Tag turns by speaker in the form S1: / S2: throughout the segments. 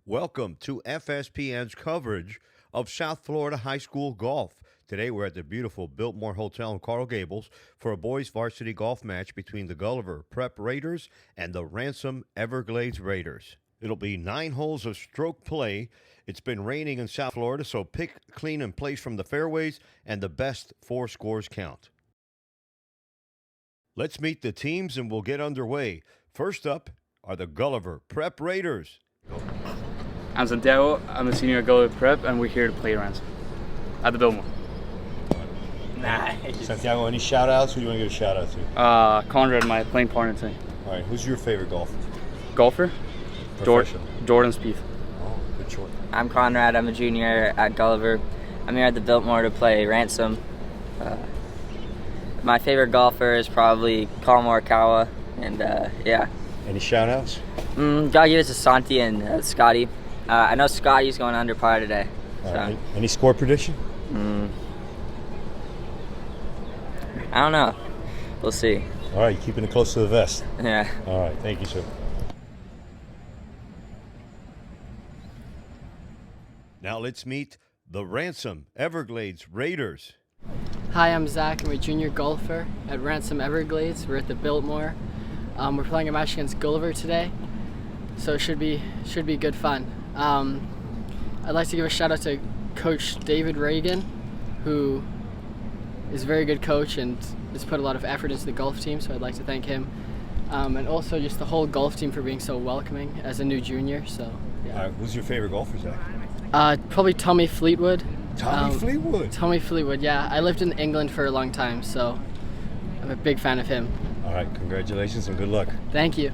S1: Welcome to FSPN's coverage of South Florida high school golf. Today we're at the beautiful Biltmore Hotel in Coral Gables for a boys varsity golf match between the Gulliver Prep Raiders and the Ransom Everglades Raiders. It'll be 9 holes of stroke play. It's been raining in South Florida, so pick, clean, and place from the fairways, and the best 4 scores count. Let's meet the teams and we'll get underway. First up are the Gulliver Prep Raiders.
S2: I'm Santiago. I'm a senior at Gulliver Prep, and we're here to play Ransom at the Biltmore.
S3: Nice. Santiago, any shout-outs? Who do you want to give a shout-out to?
S2: Conrad, my playing partner today.
S3: All right, who's your favorite golfer?
S2: Golfer?
S3: Professional.
S2: Jordan Spieth.
S3: Oh, good choice.
S4: I'm Conrad. I'm a junior at Gulliver. I'm here at the Biltmore to play Ransom. My favorite golfer is probably Colin Morikawa, and yeah.
S3: Any shout-outs?
S4: Gotta give it to Santi and Scotty. I know Scotty's going under par today. So.
S3: Any score prediction?
S4: I don't know. We'll see.
S3: All right, keeping it close to the vest.
S4: Yeah.
S3: All right, thank you, sir.
S1: Now let's meet the Ransom Everglades Raiders.
S5: Hi, I'm Zach. I'm a junior golfer at Ransom Everglades. We're at the Biltmore. We're playing a match against Gulliver today, so it should be good fun. I'd like to give a shout out to Coach David Ragan, who is a very good coach and has put a lot of effort into the golf team, so I'd like to thank him. And also just the whole golf team for being so welcoming as a new junior. So, yeah.
S3: All right, who's your favorite golfer, Zach?
S5: Probably Tommy Fleetwood.
S3: Tommy
S5: Fleetwood, yeah. I lived in England for a long time, so I'm a big fan of him.
S3: All right, congratulations and good luck.
S5: Thank you.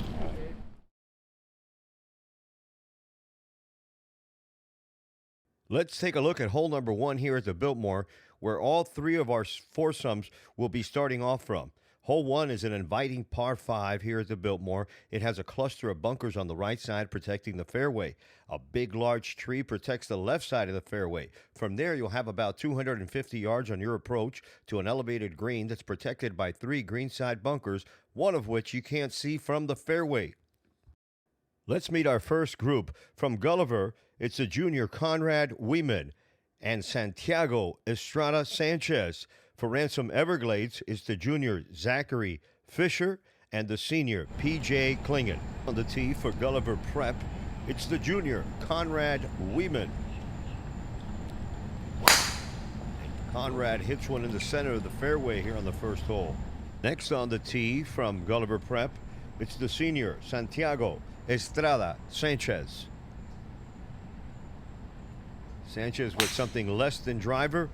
S1: Let's take a look at hole number 1 here at the Biltmore, where all 3 of our foursomes will be starting off from. Hole 1 is an inviting par 5 here at the Biltmore. It has a cluster of bunkers on the right side protecting the fairway. A big, large tree protects the left side of the fairway. From there, you'll have about 250 yards on your approach to an elevated green that's protected by 3 greenside bunkers, one of which you can't see from the fairway. Let's meet our first group. From Gulliver, it's the junior Conrad Weeman and Santiago Estrada Sanchez. For Ransom Everglades, it's the junior Zachary Fisher and the senior P.J. Klingon. On the tee for Gulliver Prep, it's the junior Conrad Weeman. Conrad hits one in the center of the fairway here on the first hole. Next on the tee from Gulliver Prep, it's the senior Santiago Estrada Sanchez. Sanchez with something less than driver.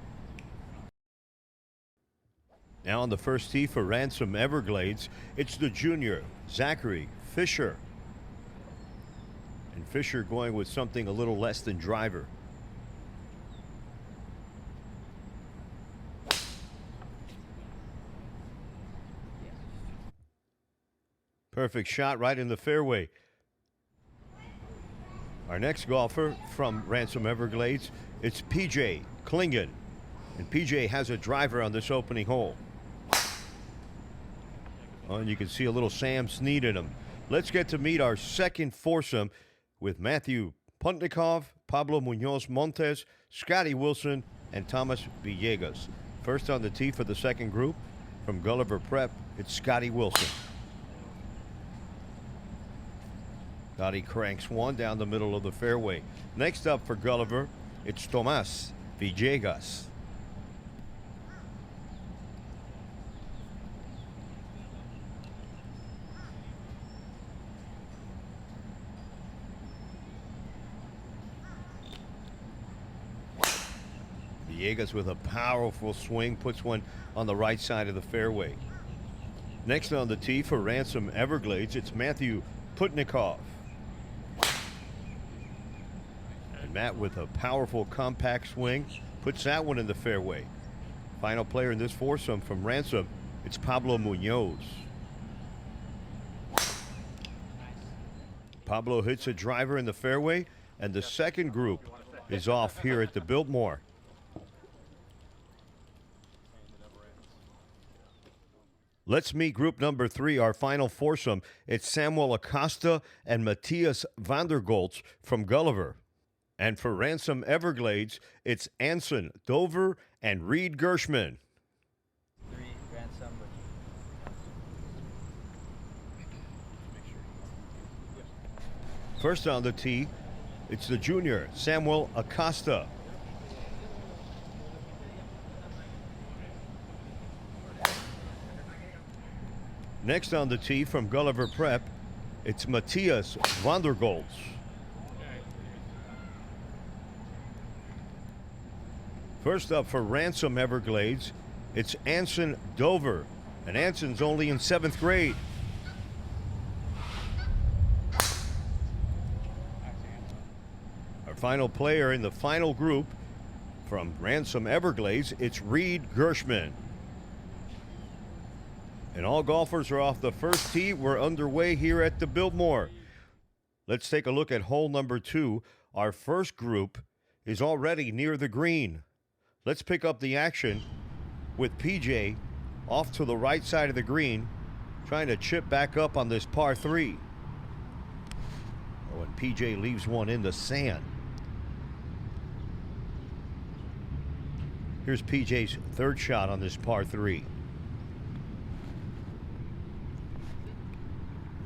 S1: Now on the first tee for Ransom Everglades, it's the junior Zachary Fisher. And Fisher going with something a little less than driver. Perfect shot right in the fairway. Our next golfer from Ransom Everglades, it's P.J. Klingon. And P.J. has a driver on this opening hole. Oh, and you can see a little Sam Snead in him. Let's get to meet our second foursome with Matthew Puntnikov, Pablo Munoz Montes, Scotty Wilson, and Thomas Villegas. First on the tee for the second group from Gulliver Prep, it's Scotty Wilson. Scotty cranks one down the middle of the fairway. Next up for Gulliver, it's Tomas Villegas. Villegas with a powerful swing puts one on the right side of the fairway. Next on the tee for Ransom Everglades, it's Matthew Putnikov. And Matt with a powerful compact swing puts that one in the fairway. Final player in this foursome from Ransom, it's Pablo Munoz. Pablo hits a driver in the fairway, and the second group is off here at the Biltmore. Let's meet group number 3, our final foursome. It's Samuel Acosta and Matthias Vandergoltz from Gulliver. And for Ransom Everglades, it's Anson Dover and Reed Gershman. First on the tee, it's the junior, Samuel Acosta. Next on the tee from Gulliver Prep, it's Matthias Vandergoltz. First up for Ransom Everglades, it's Anson Dover, and Anson's only in 7th grade. Our final player in the final group from Ransom Everglades, it's Reed Gershman. And all golfers are off the first tee. We're underway here at the Biltmore. Let's take a look at hole number 2. Our first group is already near the green. Let's pick up the action with PJ off to the right side of the green, trying to chip back up on this par 3. Oh, and PJ leaves one in the sand. Here's PJ's third shot on this par 3.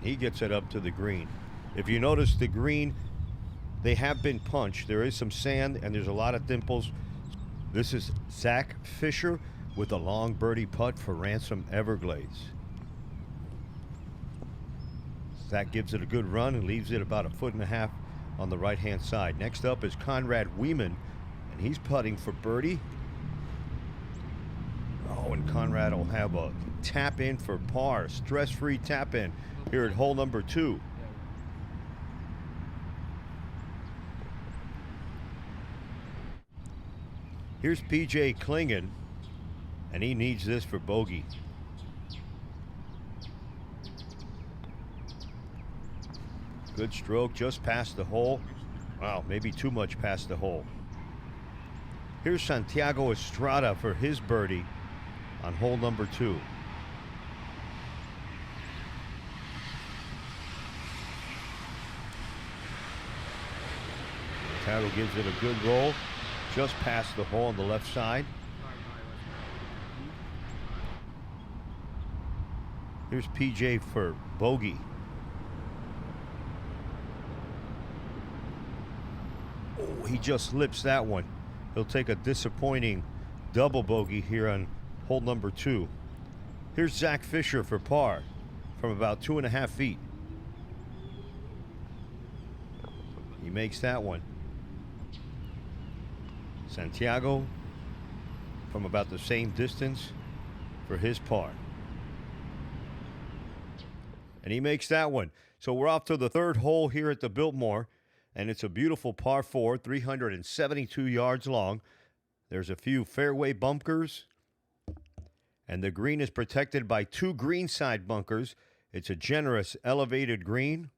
S1: He gets it up to the green. If you notice the green, they have been punched. There is some sand and there's a lot of dimples. This is Zach Fisher with a long birdie putt for Ransom Everglades. Zach gives it a good run and leaves it about 1.5 feet on the right-hand side. Next up is Conrad Wieman, and he's putting for birdie. Oh, and Conrad will have a tap in for par, stress-free tap in here at hole number 2. Here's PJ Klingon, and he needs this for bogey. Good stroke, just past the hole. Wow, maybe too much past the hole. Here's Santiago Estrada for his birdie on hole number 2. Santiago gives it a good roll, just past the hole on the left side. Here's PJ for bogey. Oh, he just slips that one. He'll take a disappointing double bogey here on hole number 2. Here's Zach Fisher for par from about 2.5 feet. He makes that one. Santiago from about the same distance for his par. And he makes that one. So we're off to the third hole here at the Biltmore, and it's a beautiful par 4, 372 yards long. There's a few fairway bunkers, and the green is protected by 2 greenside bunkers. It's a generous elevated green.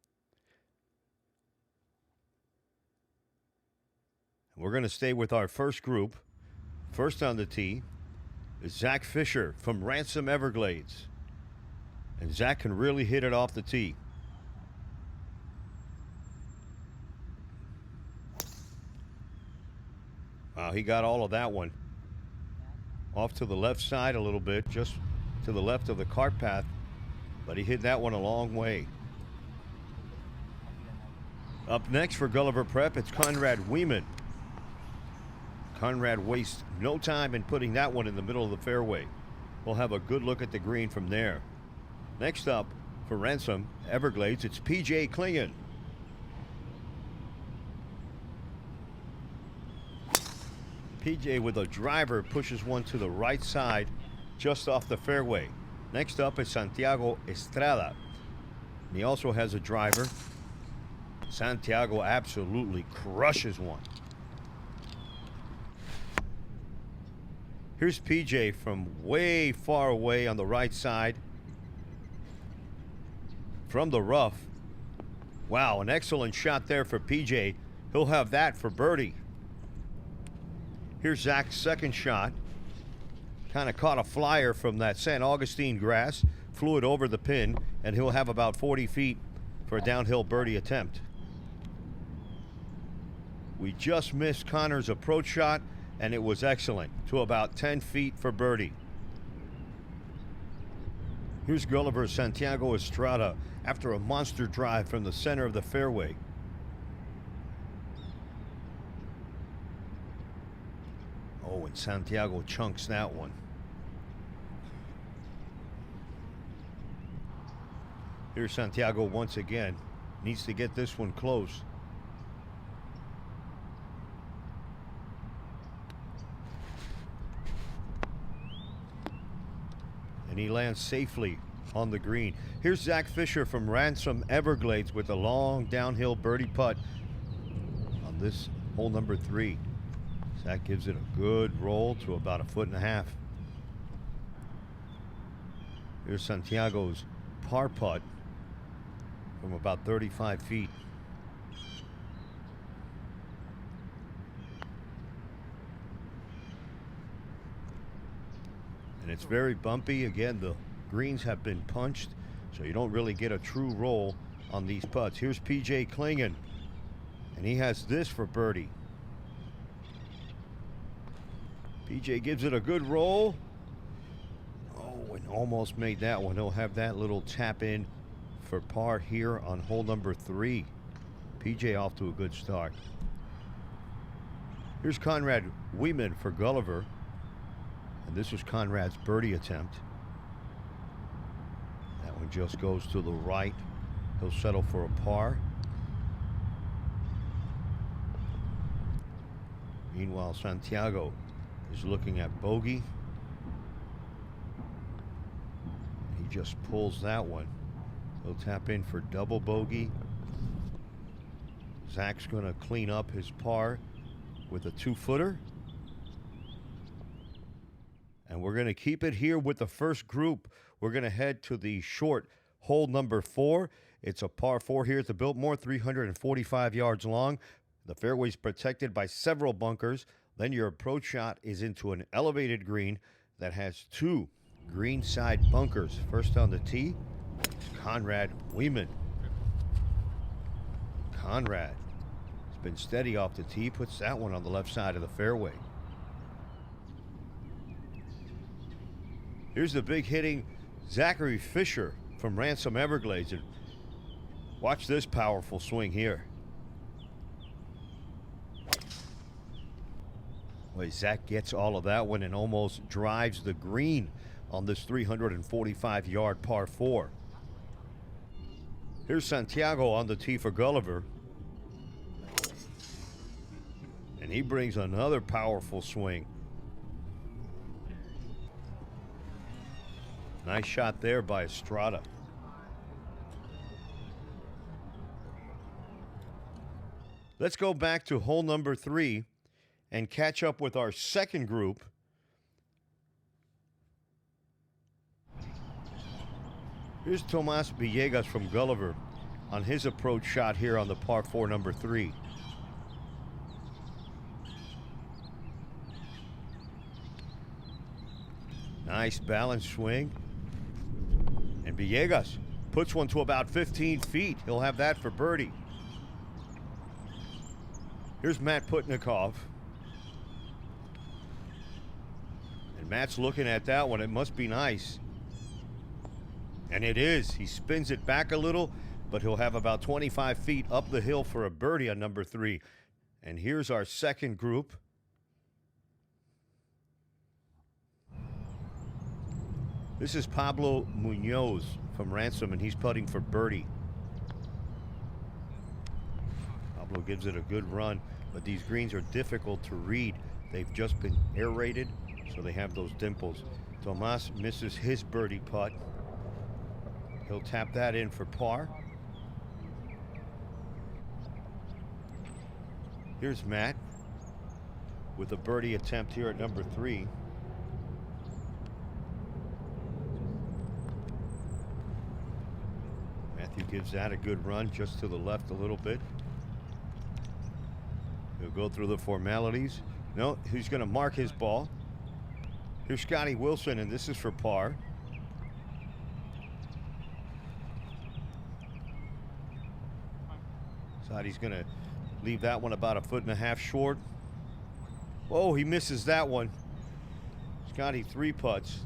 S1: We're going to stay with our first group. First on the tee is Zach Fisher from Ransom Everglades. And Zach can really hit it off the tee. Wow, he got all of that one. Off to the left side a little bit, just to the left of the cart path. But he hit that one a long way. Up next for Gulliver Prep, it's Conrad Wieman. Conrad wastes no time in putting that one in the middle of the fairway. We'll have a good look at the green from there. Next up for Ransom Everglades, it's PJ Klingon. PJ with a driver pushes one to the right side just off the fairway. Next up is Santiago Estrada. And he also has a driver. Santiago absolutely crushes one. Here's PJ from way far away on the right side. From the rough. Wow, an excellent shot there for PJ. He'll have that for birdie. Here's Zach's second shot. kind of caught a flyer from that San Augustine grass, flew it over the pin, and he'll have about 40 feet for a downhill birdie attempt. We just missed Connor's approach shot, and it was excellent, to about 10 feet for birdie. Here's Gulliver Santiago Estrada after a monster drive from the center of the fairway. Oh, and Santiago chunks that one. Here's Santiago once again. Needs to get this one close. And he lands safely on the green. Here's Zach Fisher from Ransom Everglades with a long downhill birdie putt on this hole number 3. Zach gives it a good roll to about 1.5 feet. Here's Santiago's par putt from about 35 feet. And it's very bumpy. Again, the greens have been punched, so you don't really get a true roll on these putts. Here's PJ Klingon, and he has this for birdie. PJ gives it a good roll. Oh, and almost made that one. He'll have that little tap in for par here on hole number 3. PJ off to a good start. Here's Conrad Wieman for Gulliver. And this was Conrad's birdie attempt. That one just goes to the right. He'll settle for a par. Meanwhile, Santiago is looking at bogey. He just pulls that one. He'll tap in for double bogey. Zach's going to clean up his par with a 2-footer. And we're going to keep it here with the first group. We're going to head to the short hole number 4. It's a par 4 here at the Biltmore, 345 yards long. The fairway's protected by several bunkers. Then your approach shot is into an elevated green that has 2 green side bunkers. First on the tee, Conrad Wieman. Conrad has been steady off the tee, puts that one on the left side of the fairway. Here's the big hitting Zachary Fisher from Ransom Everglades. And watch this powerful swing here. Boy, Zach gets all of that one and almost drives the green on this 345-yard par 4. Here's Santiago on the tee for Gulliver. And he brings another powerful swing. Nice shot there by Estrada. Let's go back to hole number 3 and catch up with our second group. Here's Tomas Villegas from Gulliver on his approach shot here on the par 4 number 3. Nice balanced swing. And Villegas puts one to about 15 feet. He'll have that for birdie. Here's Matt Putnikoff. And Matt's looking at that one. It must be nice. And it is. He spins it back a little, but he'll have about 25 feet up the hill for a birdie on number 3. And here's our second group. This is Pablo Munoz from Ransom, and he's putting for birdie. Pablo gives it a good run, but these greens are difficult to read. They've just been aerated, so they have those dimples. Tomas misses his birdie putt. He'll tap that in for par. Here's Matt with a birdie attempt here at number 3. Matthew gives that a good run just to the left a little bit. He'll go through the formalities. No, he's going to mark his ball. Here's Scotty Wilson, and this is for par. Scotty's going to leave that one about 1.5 feet short. Oh, he misses that one. Scotty 3 putts.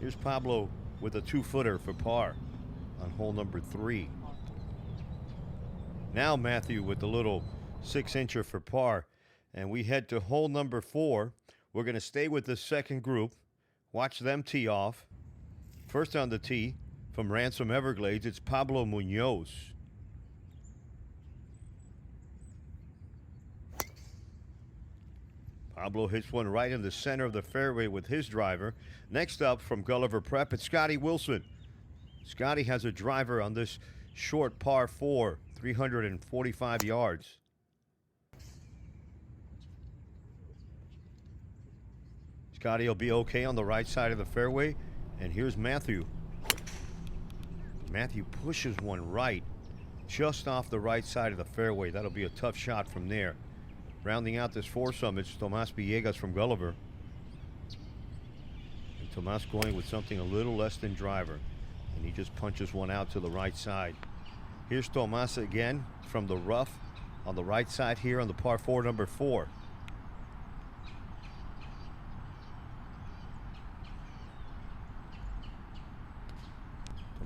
S1: Here's Pablo with a 2-footer for par on hole number 3. Now Matthew with the little 6-incher for par. And we head to hole number 4. We're going to stay with the second group. Watch them tee off. First on the tee from Ransom Everglades, it's Pablo Munoz. Pablo hits one right in the center of the fairway with his driver. Next up from Gulliver Prep, it's Scotty Wilson. Scotty has a driver on this short par 4, 345 yards. Scotty will be okay on the right side of the fairway. And here's Matthew. Matthew pushes one right, just off the right side of the fairway. That'll be a tough shot from there. Rounding out this foursome, it's Tomas Villegas from Gulliver. And Tomas going with something a little less than driver. And he just punches one out to the right side. Here's Tomas again from the rough on the right side here on the par 4, number 4.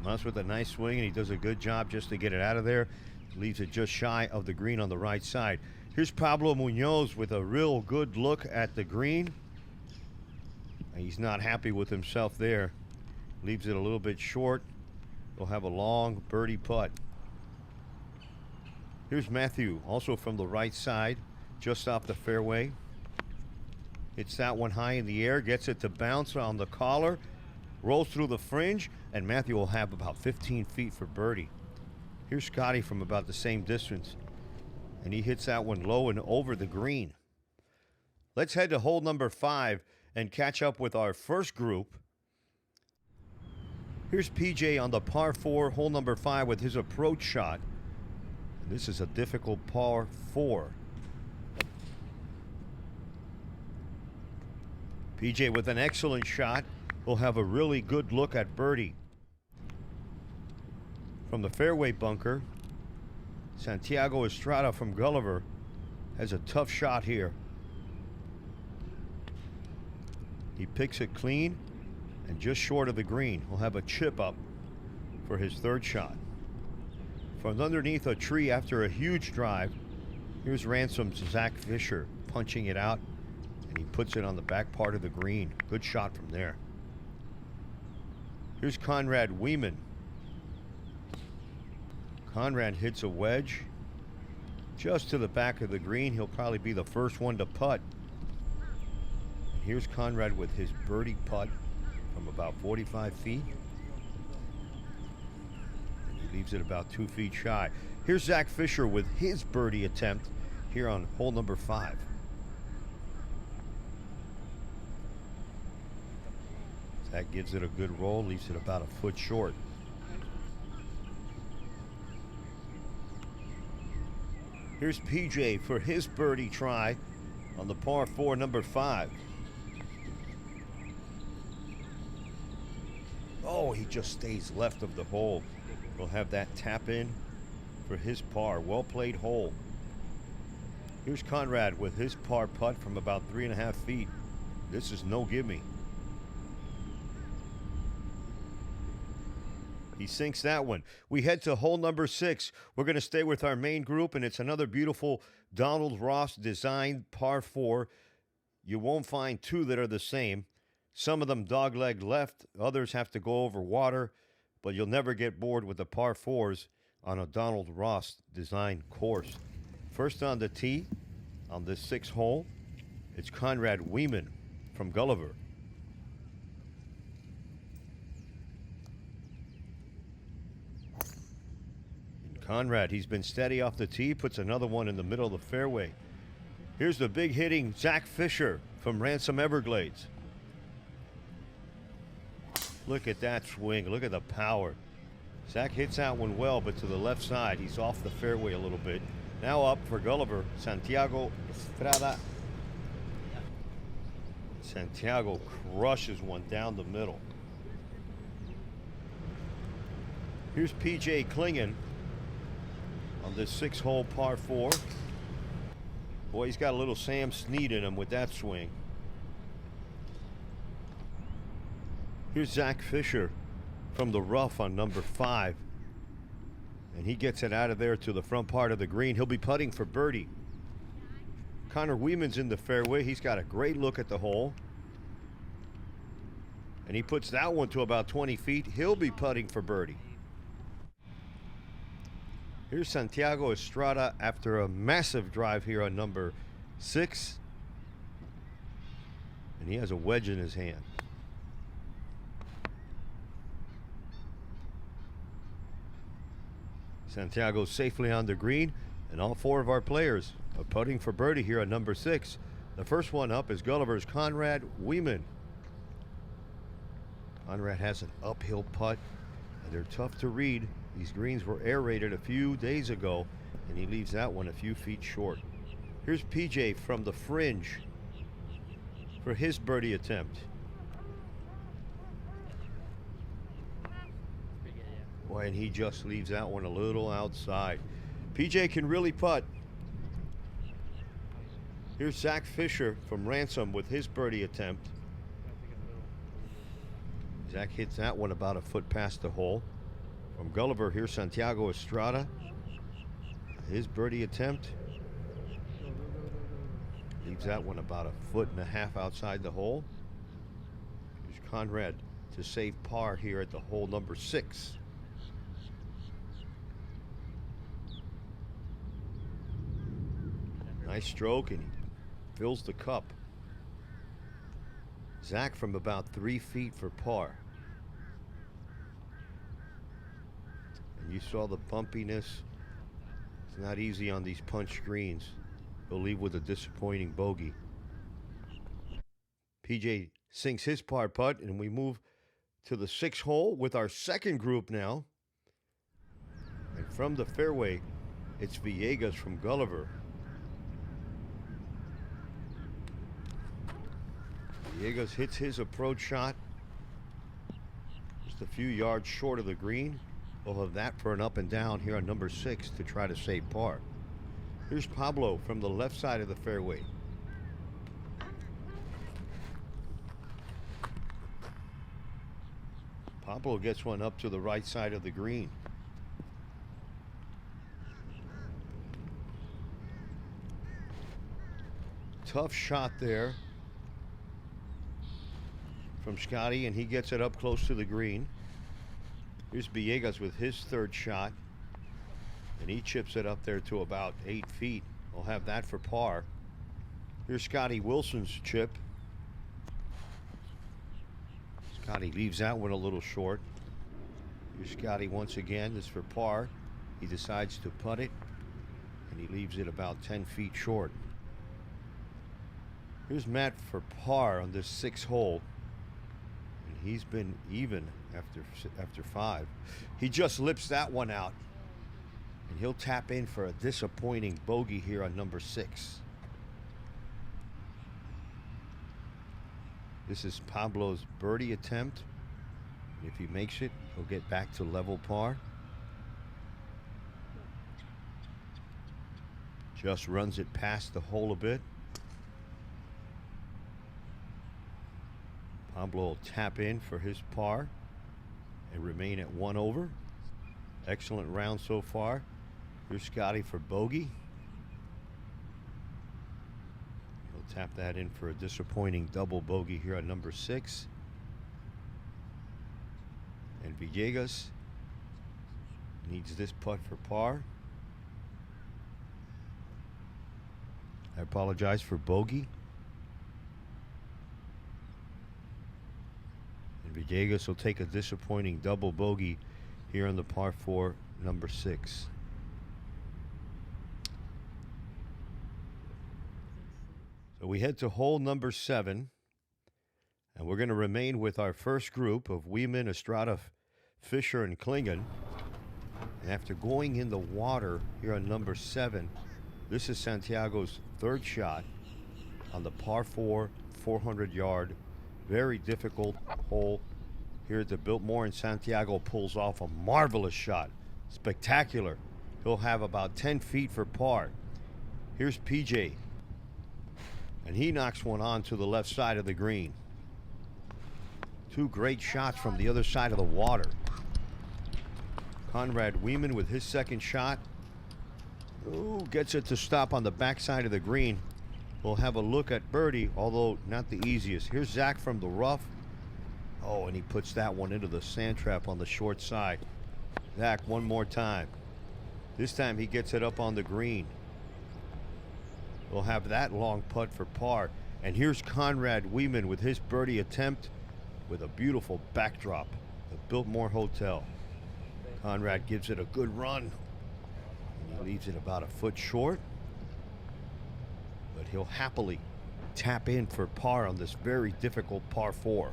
S1: Tomas with a nice swing, and he does a good job just to get it out of there. Leaves it just shy of the green on the right side. Here's Pablo Munoz with a real good look at the green. He's not happy with himself there. Leaves it a little bit short. He'll have a long birdie putt. Here's Matthew, also from the right side, just off the fairway. Hits that one high in the air, gets it to bounce on the collar, rolls through the fringe, and Matthew will have about 15 feet for birdie. Here's Scotty from about the same distance, and he hits that one low and over the green. Let's head to hole number 5 and catch up with our first group. Here's PJ on the par 4, hole number 5 with his approach shot. And this is a difficult par 4. PJ with an excellent shot will have a really good look at birdie. From the fairway bunker, Santiago Estrada from Gulliver has a tough shot here. He picks it clean and just short of the green. He'll have a chip up for his third shot. From underneath a tree after a huge drive, here's Ransom's Zach Fisher punching it out, and he puts it on the back part of the green. Good shot from there. Here's Conrad Weeman. Conrad hits a wedge just to the back of the green. He'll probably be the first one to putt. Here's Conrad with his birdie putt from about 45 feet. He leaves it about 2 feet shy. Here's Zach Fisher with his birdie attempt here on hole number 5. Zach gives it a good roll, leaves it about a foot short. Here's PJ for his birdie try on the par 4, number 5. Oh, he just stays left of the hole. We'll have that tap in for his par. Well played hole. Here's Conrad with his par putt from about 3.5 feet. This is no gimme. He sinks that one. We head to hole number 6. We're going to stay with our main group, and it's another beautiful Donald Ross designed par 4. You won't find two that are the same. Some of them dogleg left, others have to go over water, but you'll never get bored with the par 4s on a Donald Ross design course. First on the tee on this 6th hole, it's Conrad Weeman from Gulliver. And Conrad, he's been steady off the tee, puts another one in the middle of the fairway. Here's the big hitting Zach Fisher from Ransom Everglades. Look at that swing. Look at the power. Zach hits that one well, but to the left side. He's off the fairway a little bit. Now up for Gulliver, Santiago Estrada. Santiago crushes one down the middle. Here's PJ Klingen on this 6-hole par 4. Boy, he's got a little Sam Snead in him with that swing. Here's Zach Fisher from the rough on number 5. And he gets it out of there to the front part of the green. He'll be putting for birdie. Connor Wieman's in the fairway. He's got a great look at the hole. And he puts that one to about 20 feet. He'll be putting for birdie. Here's Santiago Estrada after a massive drive here on number 6. And he has a wedge in his hand. Santiago safely on the green, and all 4 of our players are putting for birdie here on number 6. The first one up is Gulliver's Conrad Wieman. Conrad has an uphill putt, and they're tough to read. These greens were aerated a few days ago, and he leaves that one a few feet short. Here's PJ from the fringe for his birdie attempt. Boy, and he just leaves that one a little outside. PJ can really putt. Here's Zach Fisher from Ransom with his birdie attempt. Zach hits that one about a foot past the hole. From Gulliver, here's Santiago Estrada. His birdie attempt. Leaves that one about a foot and a half outside the hole. Here's Conrad to save par here at the hole number 6. Nice stroke, and he fills the cup. Zach from about 3 feet for par. And you saw the bumpiness. It's not easy on these punch greens. He'll leave with a disappointing bogey. PJ sinks his par putt, and we move to the 6th hole with our second group now. And from the fairway, it's Villegas from Gulliver. Villegas hits his approach shot just a few yards short of the green. We'll have that for an up and down here on number 6 to try to save par. Here's Pablo from the left side of the fairway. Pablo gets one up to the right side of the green. Tough shot there from Scotty, and he gets it up close to the green. Here's Villegas with his 3rd shot, and he chips it up there to about 8 feet. We'll have that for par. Here's Scotty Wilson's chip. Scotty leaves that one a little short. Here's Scotty once again. This is for par. He decides to putt it, and he leaves it about 10 feet short. Here's Matt for par on this 6th hole. He's been even after 5. He just lips that one out, and he'll tap in for a disappointing bogey here on number 6. This is Pablo's birdie attempt. If he makes it, he'll get back to level par. Just runs it past the hole a bit. Pablo will tap in for his par and remain at 1 over. Excellent round so far. Here's Scotty for bogey. He'll tap that in for a disappointing double bogey here on number 6. And Villegas needs this putt for par. I apologize for bogey. Villegas will take a disappointing double bogey here on the par 4, number 6. So we head to hole number 7, and we're going to remain with our first group of Wieman, Estrada, Fisher, and Klingen. And after going in the water here on number 7, this is Santiago's 3rd shot on the par 4 400-yard, very difficult hole here at the Biltmore, and Santiago pulls off a marvelous shot. Spectacular. He'll have about 10 feet for par. Here's PJ, and he knocks one on to the left side of the green. Two great shots from the other side of the water. Conrad Weeman with his second shot. Ooh, gets it to stop on the backside of the green. We'll have a look at birdie, although not the easiest. Here's Zach from the rough. Oh, and he puts that one into the sand trap on the short side. Zach, one more time. This time he gets it up on the green. We'll have that long putt for par. And here's Conrad Weeman with his birdie attempt with a beautiful backdrop. The Biltmore Hotel. Conrad gives it a good run. He leaves it about a foot short. But he'll happily tap in for par on this very difficult par 4.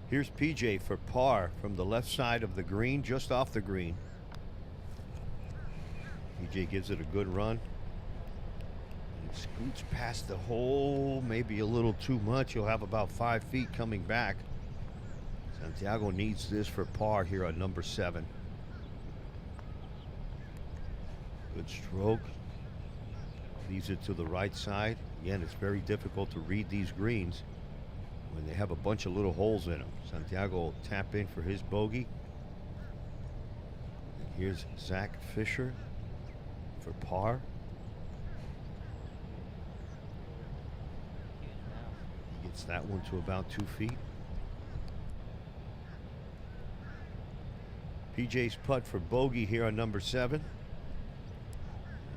S1: Here's PJ for par from the left side of the green, just off the green. PJ gives it a good run. And scoots past the hole, maybe a little too much. He'll have about 5 feet coming back. Santiago needs this for par here on number 7. Good stroke. Leaves it to the right side. Again, it's very difficult to read these greens when they have a bunch of little holes in them. Santiago will tap in for his bogey. And here's Zach Fisher for par. He gets that one to about 2 feet. PJ's putt for bogey here on number 7.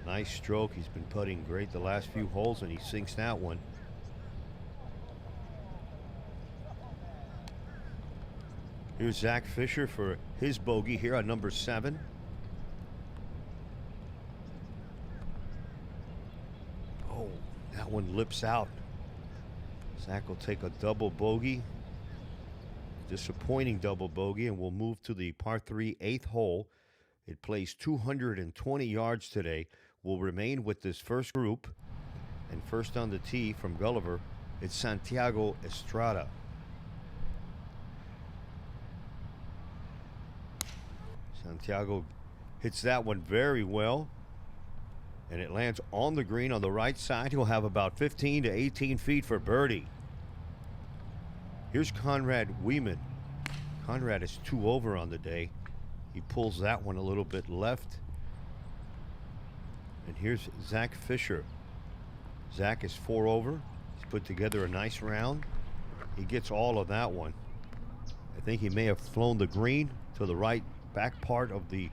S1: Nice stroke. He's been putting great the last few holes, and he sinks that one. Here's Zach Fisher for his bogey here on number 7. Oh, that one lips out. Zach will take a double bogey. Disappointing double bogey, and we'll move to the par 3 8th hole. It plays 220 yards today. We'll remain with this first group. And first on the tee from Gulliver, it's Santiago Estrada. Santiago hits that one very well, and it lands on the green on the right side. He'll have about 15 to 18 feet for birdie. Here's Conrad Weeman. Conrad is 2 over on the day. He pulls that one a little bit left. And here's Zach Fisher. Zach is 4 over. He's put together a nice round. He gets all of that one. I think he may have flown the green to the right back part of the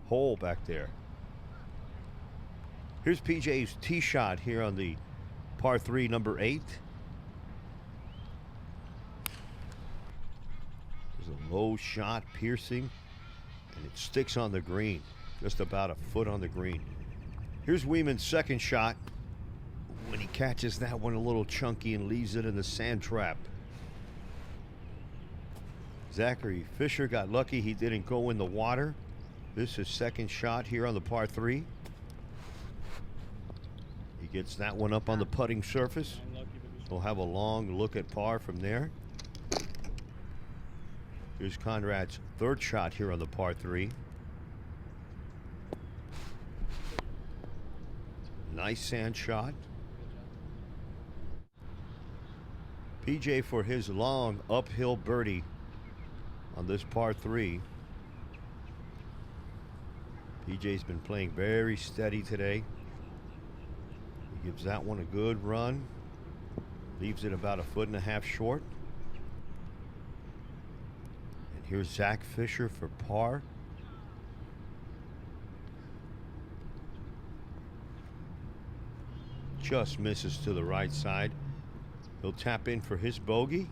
S1: hole back there. Here's PJ's tee shot here on the par 3 number 8. There's a low shot, piercing, and it sticks on the green, just about a foot on the green. Here's Weeman's second shot, when he catches that one a little chunky and leaves it in the sand trap. Zachary Fisher got lucky he didn't go in the water. This is second shot here on the par 3. He gets that one up on the putting surface. We'll have a long look at par from there. Here's Conrad's third shot here on the par 3. Nice sand shot. PJ for his long uphill birdie on this par 3. PJ's been playing very steady today. He gives that one a good run. Leaves it about a foot and a half short. And here's Zach Fisher for par. Just misses to the right side. He'll tap in for his bogey.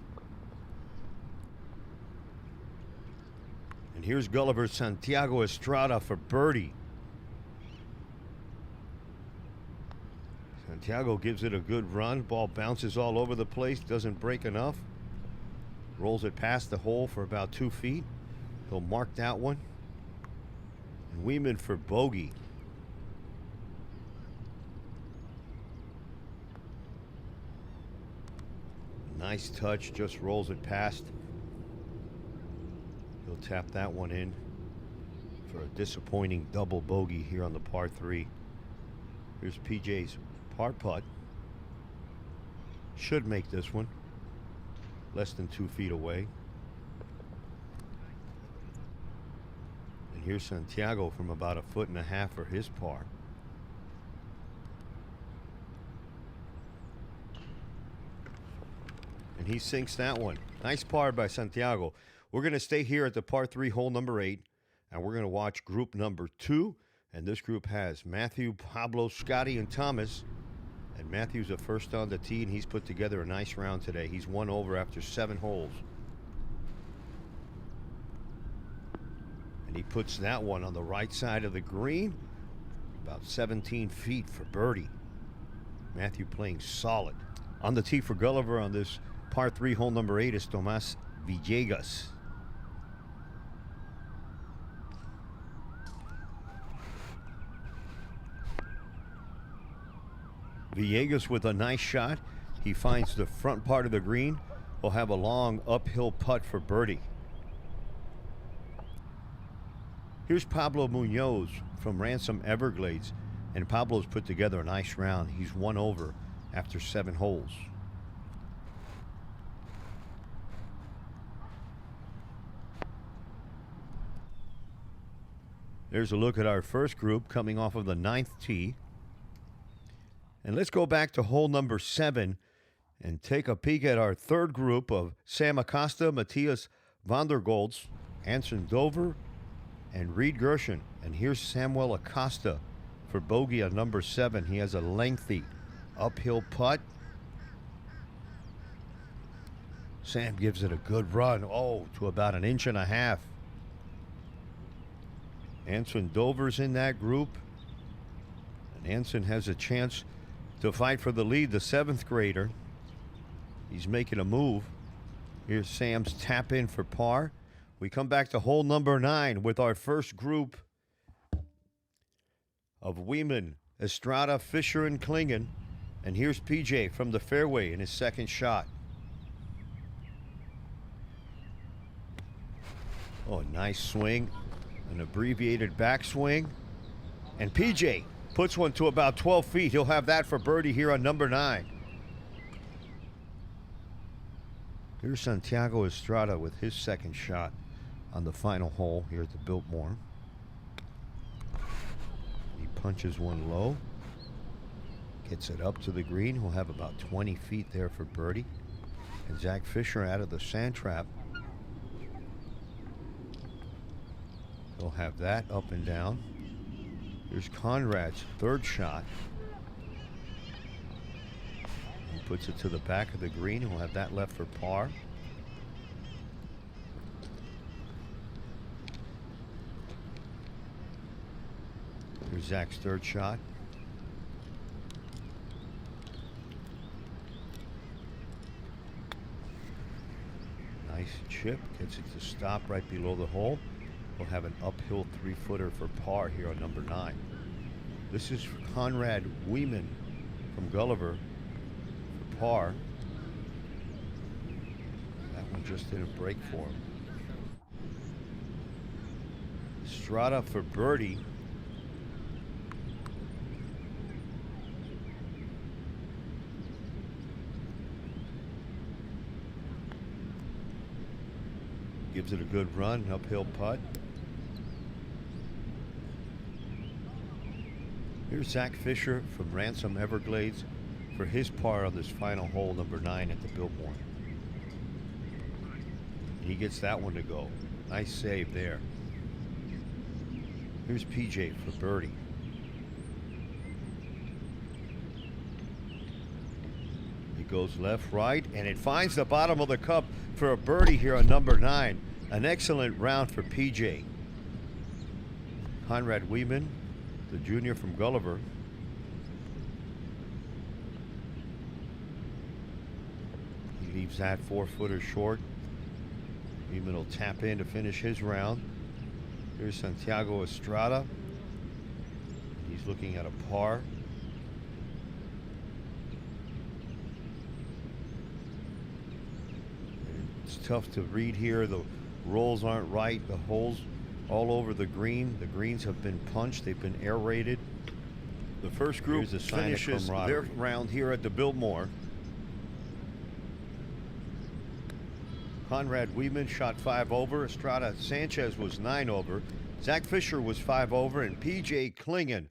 S1: And here's Gulliver Santiago Estrada for birdie. Santiago gives it a good run. Ball bounces all over the place, doesn't break enough. Rolls it past the hole for about 2 feet. He'll mark that one. And Weeman for bogey. Nice touch, just rolls it past. He'll tap that one in for a disappointing double bogey here on the par 3. Here's PJ's par putt. Should make this one. Less than 2 feet away. And here's Santiago from about 1.5 feet for his par. And he sinks that one. Nice par by Santiago. We're going to stay here at the par 3 hole number 8, and we're going to watch group number 2. And this group has Matthew, Pablo, Scotty, and Thomas. And Matthew's a first on the tee, and he's put together a nice round today. He's 1 over after 7 holes. And he puts that one on the right side of the green, about 17 feet for birdie. Matthew playing solid. On the tee for Gulliver on this par 3 hole number 8 is Tomas Villegas. Villegas with a nice shot. He finds the front part of the green. Will have a long uphill putt for birdie. Here's Pablo Munoz from Ransom Everglades, and Pablo's put together a nice round. He's 1 over after 7 holes. There's a look at our first group coming off of the 9th tee. And let's go back to hole number 7 and take a peek at our third group of Sam Acosta, Matthias van der Goltz, Anson Dover, and Reed Gershon. And here's Samuel Acosta for bogey on number 7. He has a lengthy uphill putt. Sam gives it a good run, to about 1.5 inches. Anson Dover's in that group. And Anson has a chance to fight for the lead, the 7th grader. He's making a move. Here's Sam's tap in for par. We come back to hole number 9 with our first group of Weeman, Estrada, Fisher, and Klingon. And here's PJ from the fairway in his second shot. Oh, nice swing. An abbreviated backswing. And PJ puts one to about 12 feet. He'll have that for birdie here on number 9. Here's Santiago Estrada with his second shot on the final hole here at the Biltmore. He punches one low. Gets it up to the green. He'll have about 20 feet there for birdie. And Zach Fisher out of the sand trap. He'll have that up and down. Here's Conrad's third shot. He puts it to the back of the green. He'll have that left for par. Here's Zach's third shot. Nice chip. Gets it to stop right below the hole. We'll have an uphill 3-footer for par here on number 9. This is Conrad Weeman from Gulliver for par. That one just didn't break for him. Estrada for birdie. Gives it a good run, uphill putt. Here's Zach Fisher from Ransom Everglades for his par on this final hole, number 9 at the Biltmore. He gets that one to go. Nice save there. Here's PJ for birdie. He goes left, right, and it finds the bottom of the cup for a birdie here on number 9. An excellent round for PJ. Conrad Weeman, the junior from Gulliver. He leaves that 4-footer short. Weeman will tap in to finish his round. Here's Santiago Estrada. He's looking at a par. tough to read here. The rolls aren't right. The holes all over the green. The greens have been punched. They've been aerated. The first group finishes their round here at the Biltmore. Conrad Weeman shot 5 over. Estrada Sanchez was 9 over. Zach Fisher was 5 over. And PJ Klingon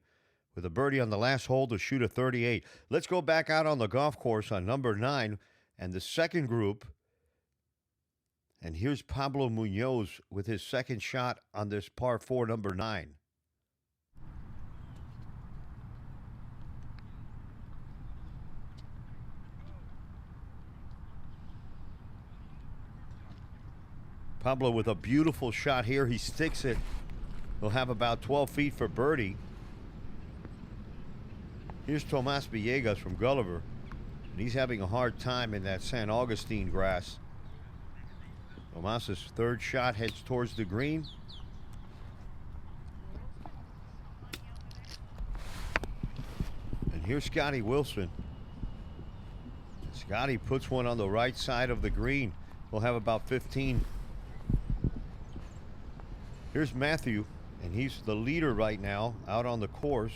S1: with a birdie on the last hole to shoot a 38. Let's go back out on the golf course on number 9 and the second group. And here's Pablo Munoz with his second shot on this par 4, number 9. Pablo with a beautiful shot here. He sticks it. He'll have about 12 feet for birdie. Here's Tomas Villegas from Gulliver. And he's having a hard time in that San Augustine grass. Tomas's third shot heads towards the green. And here's Scotty Wilson. Scotty puts one on the right side of the green. We'll have about 15. Here's Matthew, and he's the leader right now out on the course.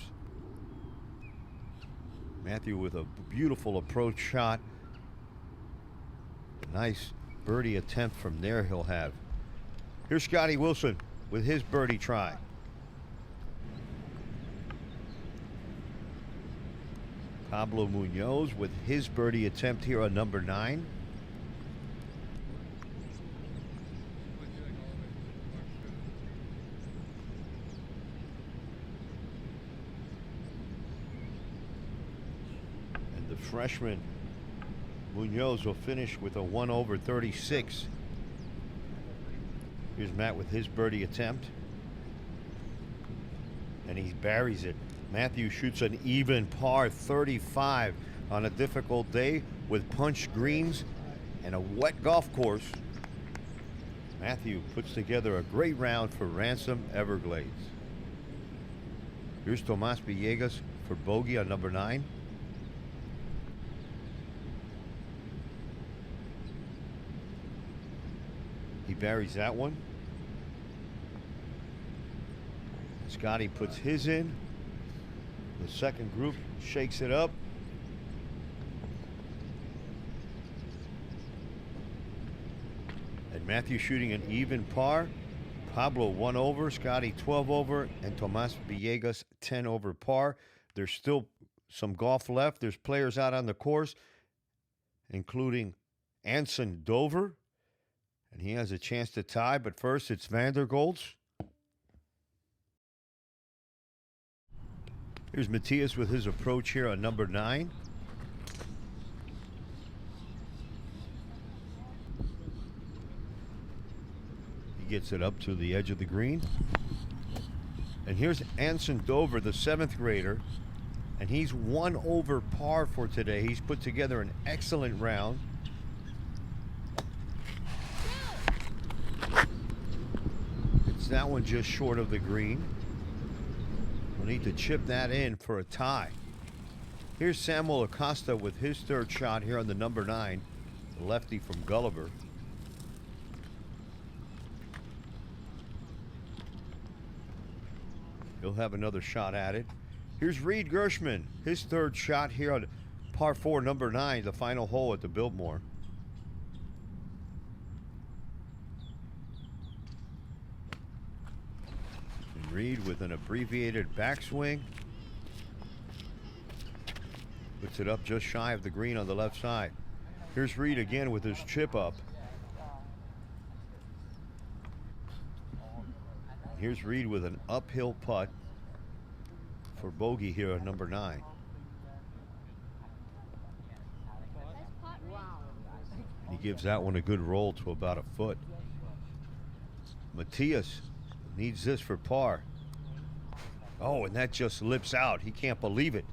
S1: Matthew with a beautiful approach shot. Nice birdie attempt from there he'll have. Here's Scotty Wilson with his birdie try. Pablo Munoz with his birdie attempt here on number 9. And the freshman Munoz will finish with a 1 over 36. Here's Matt with his birdie attempt. And he buries it. Matthew shoots an even par 35 on a difficult day with punched greens and a wet golf course. Matthew puts together a great round for Ransom Everglades. Here's Tomas Villegas for bogey on number 9. He buries that one. Scotty puts his in. The second group shakes it up. And Matthew shooting an even par. Pablo 1 over, Scotty 12 over, and Tomas Villegas 10 over par. There's still some golf left. There's players out on the course, including Anson Dover. And he has a chance to tie, but first it's Vandergolds. Here's Matias with his approach here on number 9. He gets it up to the edge of the green. And here's Anson Dover, the 7th grader. And he's 1 over par for today. He's put together an excellent round. It's that one just short of the green. We'll need to chip that in for a tie. Here's Samuel Acosta with his third shot here on the number 9, the lefty from Gulliver. He'll have another shot at it. Here's Reed Gershman, his third shot here on par 4, number 9, the final hole at the Biltmore. Reed with an abbreviated backswing. Puts it up just shy of the green on the left side. Here's Reed again with his chip up. Here's Reed with an uphill putt for bogey here at number 9. He gives that one a good roll to about a foot. Matias needs this for par. Oh, and that just lips out. He can't believe it.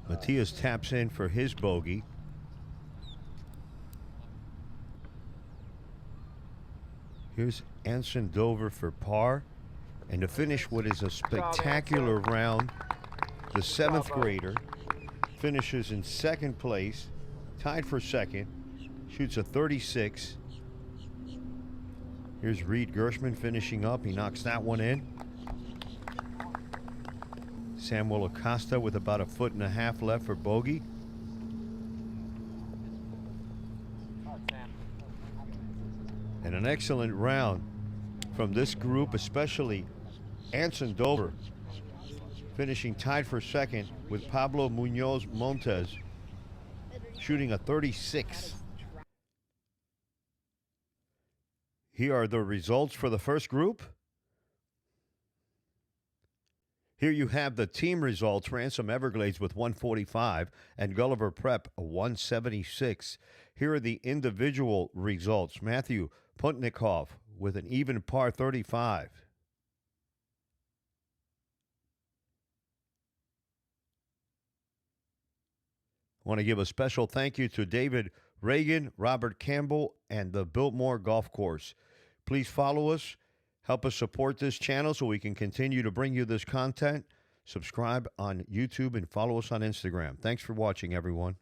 S1: Matias taps in for his bogey. Here's Anson Dover for par. And to finish what is a spectacular round, the 7th grader finishes in 2nd place, tied for 2nd, shoots a 36. Here's Reed Gershman finishing up. He knocks that one in. Samuel Acosta with about a foot and a half left for bogey. And an excellent round from this group, especially Anson Dover, finishing tied for second with Pablo Munoz Montes, shooting a 36. Here are the results for the first group. Here you have the team results. Ransom Everglades with 145 and Gulliver Prep a 176. Here are the individual results. Matthew Putnikoff with an even par 35. I want to give a special thank you to David Ragan, Robert Campbell, and the Biltmore Golf Course. Please follow us. Help us support this channel so we can continue to bring you this content. Subscribe on YouTube and follow us on Instagram. Thanks for watching, everyone.